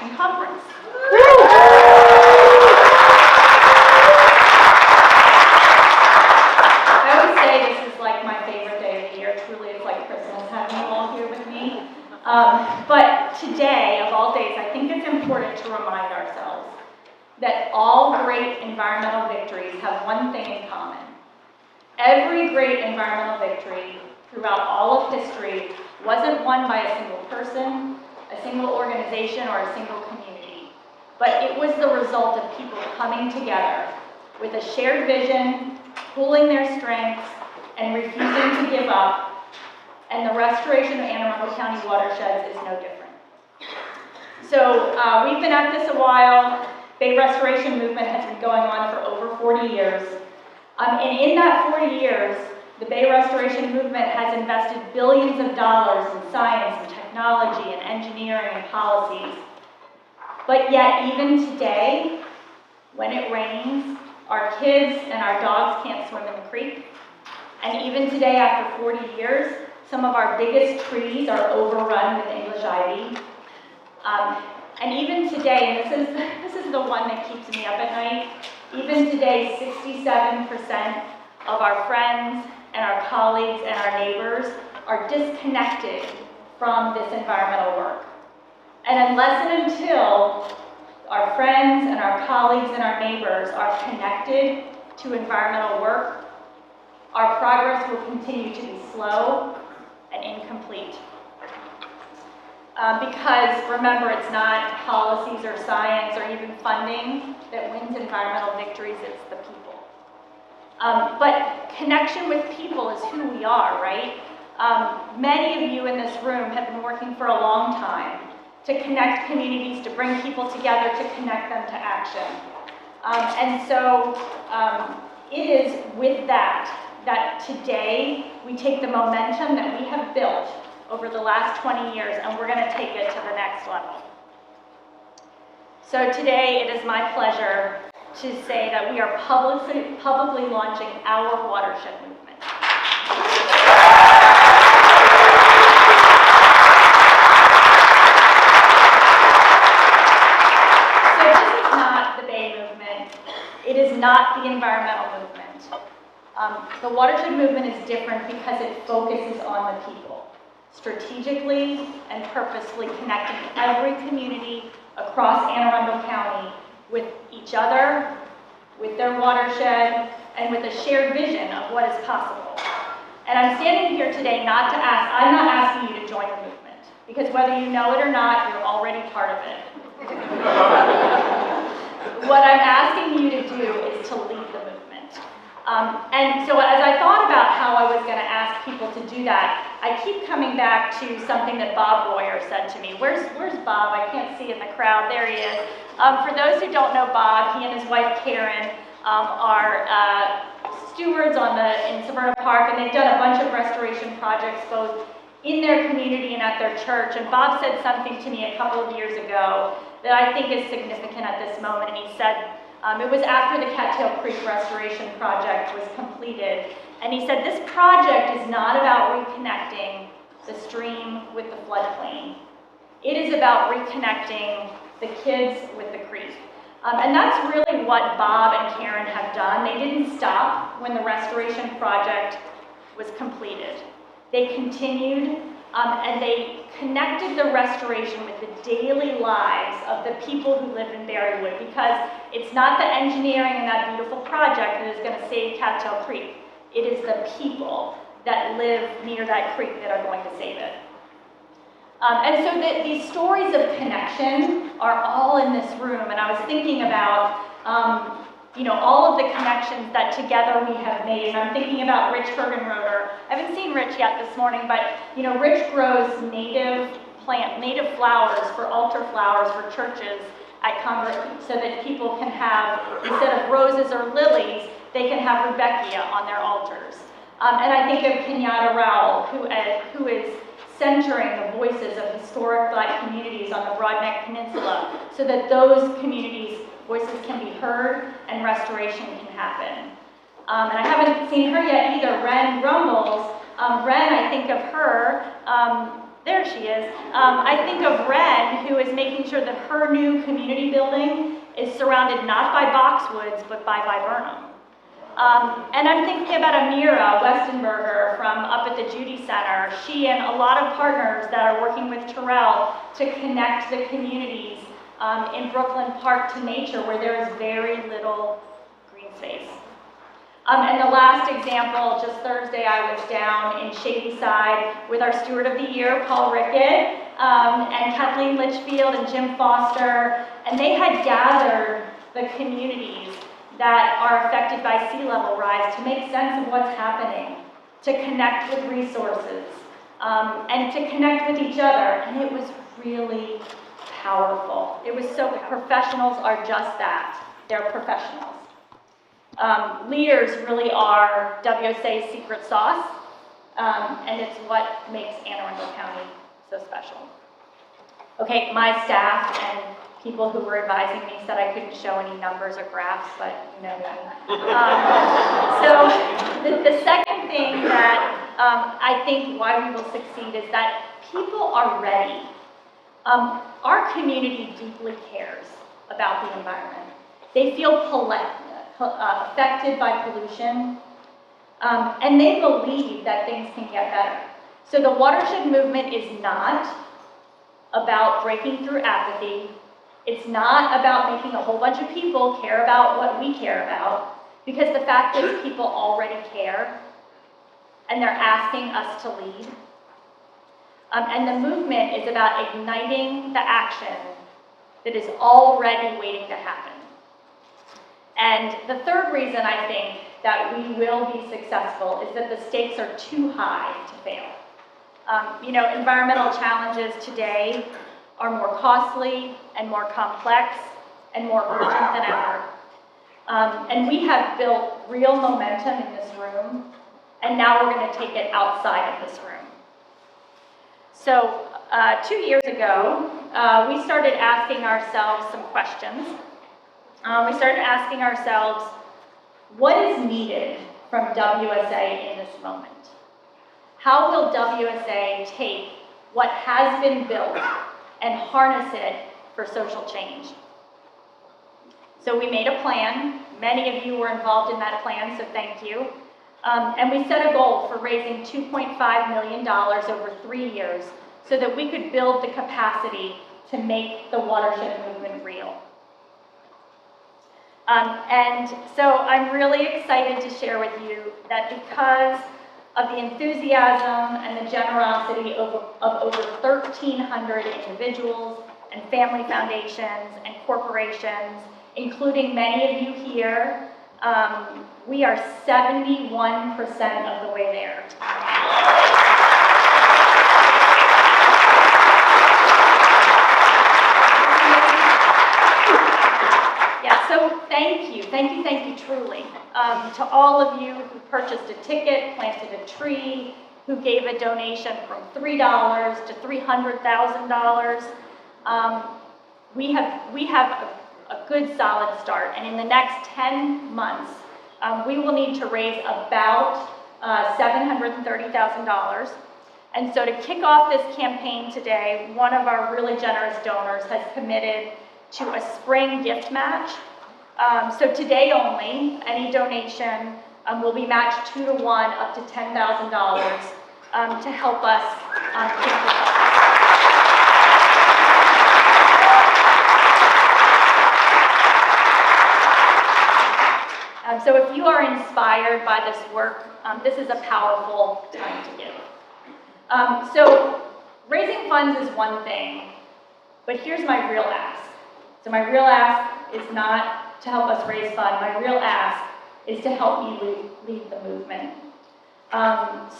Action Conference. I always say this is like my favorite day of the year. Truly, it's like Christmas having you all here with me. But today, of all days, I think it's important to remind ourselves that all great environmental victories have one thing in common. Every great environmental victory throughout all of history wasn't won by a single person, a single organization, or a single community, but it was the result of people coming together with a shared vision, pooling their strengths, and refusing to give up, and the restoration of Anne Arundel County watersheds is no different. So we've been at this a while. Bay restoration movement has been going on for over 40 years. And in that 40 years, the Bay restoration movement has invested billions of dollars in science and technology and engineering and policies. But yet, even today, when it rains, our kids and our dogs can't swim in the creek. And even today, after 40 years, some of our biggest trees are overrun with English ivy. And even today, and this is the one that keeps me up at night, even today, 67% of our friends and our colleagues and our neighbors are disconnected from this environmental work. And unless and until our friends and our colleagues and our neighbors are connected to environmental work, our progress will continue to be slow and incomplete. Because remember, it's not policies or science or even funding that wins environmental victories, it's the people. But connection with people is who we are, right? Many of you in this room have been working for a long time to connect communities, to bring people together, to connect them to action. And so it is with that today we take the momentum that we have built over the last 20 years, and we're going to take it to the next level. So today, it is my pleasure to say that we are publicly launching our Watershed movement. So this is not the Bay movement. It is not the environmental movement. The Watershed movement is different because it focuses on the people, strategically and purposefully connecting every community across Anne Arundel County with each other, with their watershed, and with a shared vision of what is possible. And I'm standing here today I'm not asking you to join the movement, because whether you know it or not, you're already part of it. What I'm asking you to do is to lead the movement. And so as I thought about how I was going to ask people to do that, I keep coming back to something that Bob Royer said to me. Where's Bob? I can't see in the crowd. There he is. For those who don't know Bob, he and his wife Karen are stewards in Severna Park, and they've done a bunch of restoration projects both in their community and at their church. And Bob said something to me a couple of years ago that I think is significant at this moment. And he said, it was after the Cattail Creek Restoration Project was completed. And he said, this project is not about reconnecting the stream with the floodplain. It is about reconnecting the kids with the creek. And that's really what Bob and Karen have done. They didn't stop when the restoration project was completed. They continued and they connected the restoration with the daily lives of the people who live in Berrywood, because it's not the engineering and that beautiful project that is going to save Cattail Creek. It is the people that live near that creek that are going to save it. And so these stories of connection are all in this room, and I was thinking about all of the connections that together we have made. And I'm thinking about Rich Hergenroder. I haven't seen Rich yet this morning, but Rich grows native flowers for altar flowers for churches at so that people can have, instead of roses or lilies, they can have Rudbeckia on their altars. And I think of Kenyatta Rowell, who is centering the voices of historic Black communities on the Broadneck Peninsula so that those communities' voices can be heard and restoration can happen. And I haven't seen her yet either, Ren Rumbles. Ren, I think of her, there she is. I think of Ren, who is making sure sure that her new community building is surrounded not by boxwoods, but by viburnum. And I'm thinking about Amira Westenberger from up at the Judy Center. She and a lot of partners that are working with Terrell to connect the communities in Brooklyn Park to nature where there is very little green space. And the last example, just Thursday, I was down in Shadyside with our Steward of the Year, Paul Rickett, and Kathleen Litchfield and Jim Foster, and they had gathered the communities that are affected by sea level rise to make sense of what's happening, to connect with resources, and to connect with each other, and it was really powerful. It was so, professionals are just that, they're professionals. Leaders really are WSA's secret sauce, and it's what makes Anne Arundel County so special. Okay, my staff and people who were advising me said I couldn't show any numbers or graphs, but you know me. So the second thing that I think why we will succeed is that people are ready. Our community deeply cares about the environment. They feel affected by pollution, and they believe that things can get better. So the Watershed movement is not about breaking through apathy. It's not about making a whole bunch of people care about what we care about, because the fact is people already care, and they're asking us to lead. And the movement is about igniting the action that is already waiting to happen. And the third reason I think that we will be successful is that the stakes are too high to fail. You know, environmental challenges today are more costly and more complex and more urgent than ever. And we have built real momentum in this room, and now we're going to take it outside of this room. So 2 years ago, we started asking ourselves some questions. We started asking ourselves, what is needed from WSA in this moment? How will WSA take what has been built and harness it for social change? So we made a plan. Many of you were involved in that plan, so thank you. And we set a goal for raising $2.5 million over 3 years so that we could build the capacity to make the Watershed movement real. And so I'm really excited to share with you that because of the enthusiasm and the generosity of over 1,300 individuals and family foundations and corporations, including many of you here, we are 71% of the way there. Yeah, so thank you truly to all of you who purchased a ticket, planted a tree, who gave a donation from $3 to $300,000. We have a good solid start, and in the next 10 months, we will need to raise about $730,000. And so to kick off this campaign today, one of our really generous donors has committed to a spring gift match. So today only, any donation will be matched 2 to 1 up to $10,000 to help us kick this off. So if you are inspired by this work, this is a powerful time to give. So raising funds is one thing, but here's my real ask. So my real ask is not to help us raise funds. My real ask is to help me lead the movement.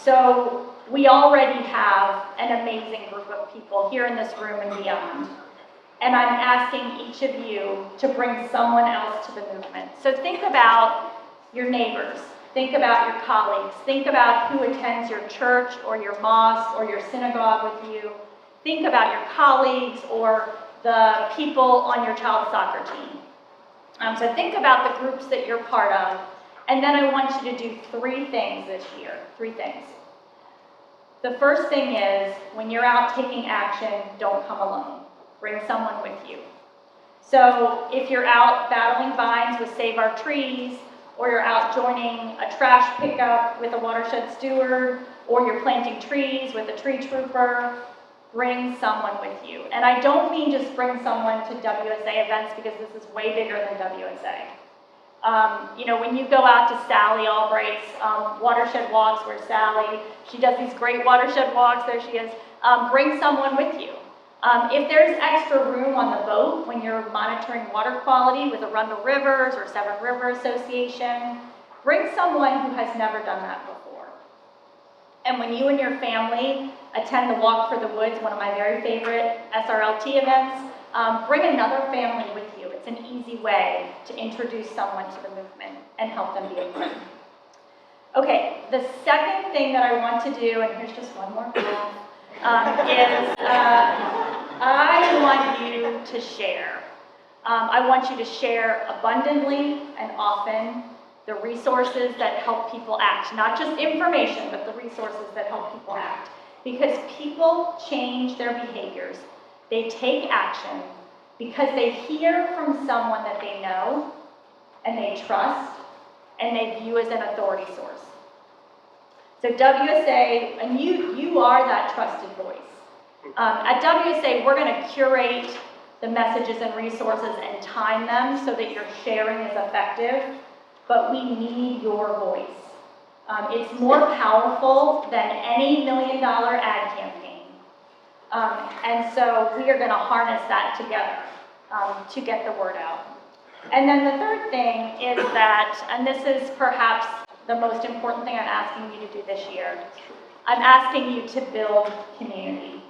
So we already have an amazing group of people here in this room and beyond. And I'm asking each of you to bring someone else to the movement. So think about your neighbors. Think about your colleagues. Think about who attends your church or your mosque or your synagogue with you. Think about your colleagues or the people on your child's soccer team. So think about the groups that you're part of. And then I want you to do 3 things this year. 3 things. The first thing is, when you're out taking action, don't come alone. bring someone with you. So if you're out battling vines with Save Our Trees, or you're out joining a trash pickup with a Watershed Steward, or you're planting trees with a tree trooper, bring someone with you. And I don't mean just bring someone to WSA events, because this is way bigger than WSA. When you go out to Sally Albright's watershed walks, where Sally, she does these great watershed walks, there she is, bring someone with you. If there's extra room on the boat when you're monitoring water quality with Arundel Rivers or Severn River Association, bring someone who has never done that before. And when you and your family attend the Walk for the Woods, one of my very favorite SRLT events, bring another family with you. It's an easy way to introduce someone to the movement and help them be a part. Okay, the second thing that I want to do, and here's just one more graph, is I want you to share. I want you to share abundantly and often the resources that help people act. Not just information, but the resources that help people act. Because people change their behaviors. They take action because they hear from someone that they know and they trust and they view as an authority source. So WSA, and you are that trusted voice. At WSA, we're going to curate the messages and resources and time them so that your sharing is effective, but we need your voice. It's more powerful than any $1 million ad campaign. And so we are going to harness that together to get the word out. And then the third thing is that, and this is perhaps the most important thing I'm asking you to do this year, I'm asking you to build community.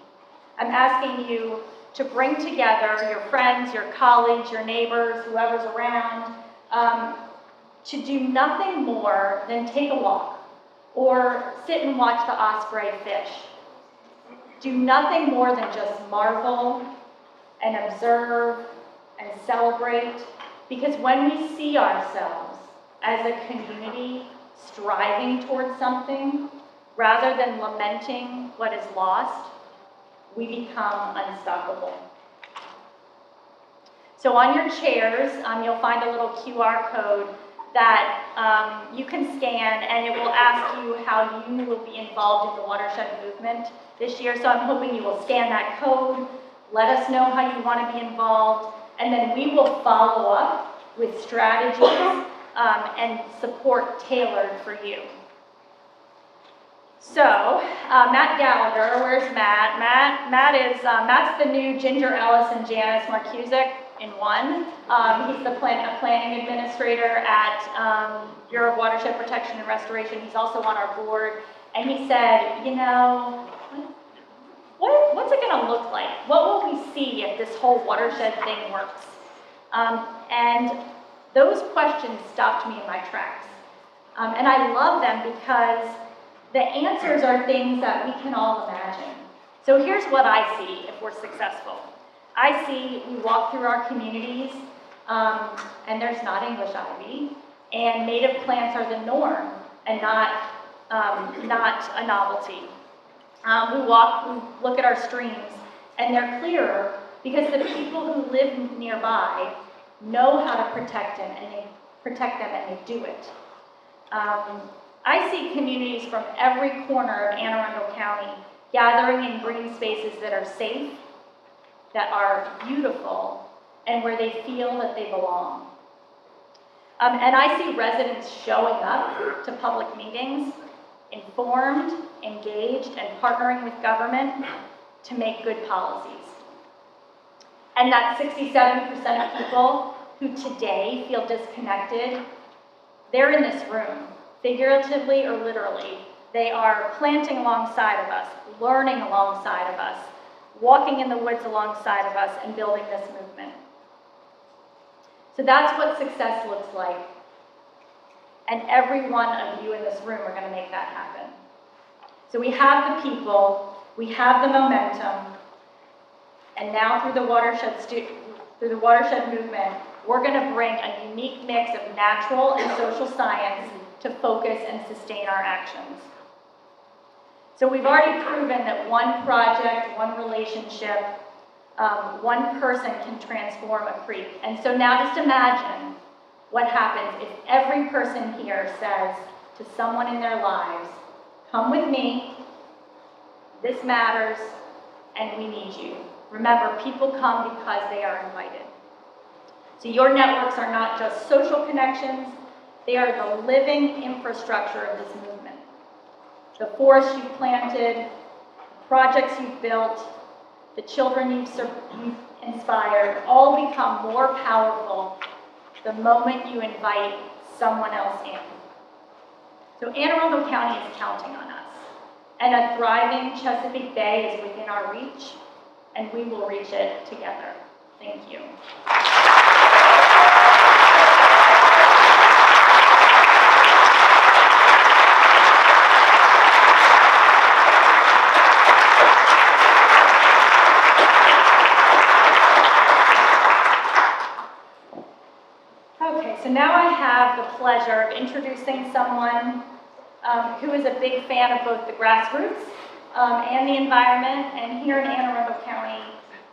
I'm asking you to bring together your friends, your colleagues, your neighbors, whoever's around, to do nothing more than take a walk or sit and watch the osprey fish. Do nothing more than just marvel and observe and celebrate, because when we see ourselves as a community striving towards something, rather than lamenting what is lost, we become unstoppable. So on your chairs, you'll find a little QR code that you can scan, and it will ask you how you will be involved in the watershed movement this year. So I'm hoping you will scan that code, let us know how you want to be involved, and then we will follow up with strategies and support tailored for you. So, Matt Gallagher, where's Matt? Matt's the new Ginger Ellis and Janice Marcusic in one. He's the planning administrator at Bureau of Watershed Protection and Restoration. He's also on our board. And he said, what's it going to look like? What will we see if this whole watershed thing works? And those questions stopped me in my tracks. And I love them because the answers are things that we can all imagine. So here's what I see if we're successful. I see we walk through our communities, and there's not English ivy, and native plants are the norm and not a novelty. We look at our streams, and they're clearer because the people who live nearby know how to protect them, and they do it. I see communities from every corner of Anne Arundel County gathering in green spaces that are safe, that are beautiful, and where they feel that they belong. And I see residents showing up to public meetings, informed, engaged, and partnering with government to make good policies. And that 67% of people who today feel disconnected, they're in this room. Figuratively or literally, they are planting alongside of us, learning alongside of us, walking in the woods alongside of us, and building this movement. So that's what success looks like. And every one of you in this room are going to make that happen. So we have the people, we have the momentum, and now through the watershed movement, we're going to bring a unique mix of natural and social science to focus and sustain our actions. So we've already proven that one project, one relationship, One person can transform a creek. And so now just imagine what happens if every person here says to someone in their lives, come with me, this matters, and we need you. Remember, people come because they are invited. So your networks are not just social connections, they are the living infrastructure of this movement. The forests you've planted, the projects you've built, the children you've inspired, all become more powerful the moment you invite someone else in. So Anne Arundel County is counting on us, and a thriving Chesapeake Bay is within our reach, and we will reach it together. Thank you. Okay, so now I have the pleasure of introducing someone who is a big fan of both the grassroots and the environment. And here in Anne Arundel County,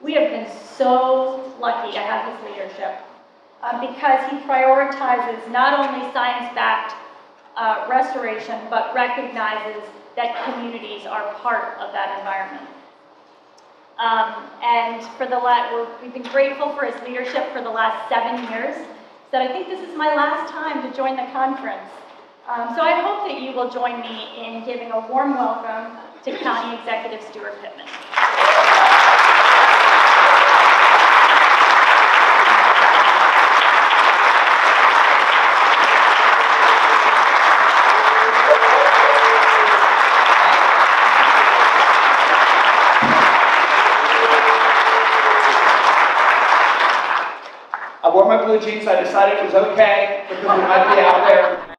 we have been so lucky to have his leadership because he prioritizes not only science-backed restoration, but recognizes that communities are part of that environment. And we've been grateful for his leadership for the last 7 years. That I think this is my last time to join the conference. So I hope that you will join me in giving a warm welcome to County Executive Stuart Pittman. I wore my blue jeans, so I decided it was okay because we might be out there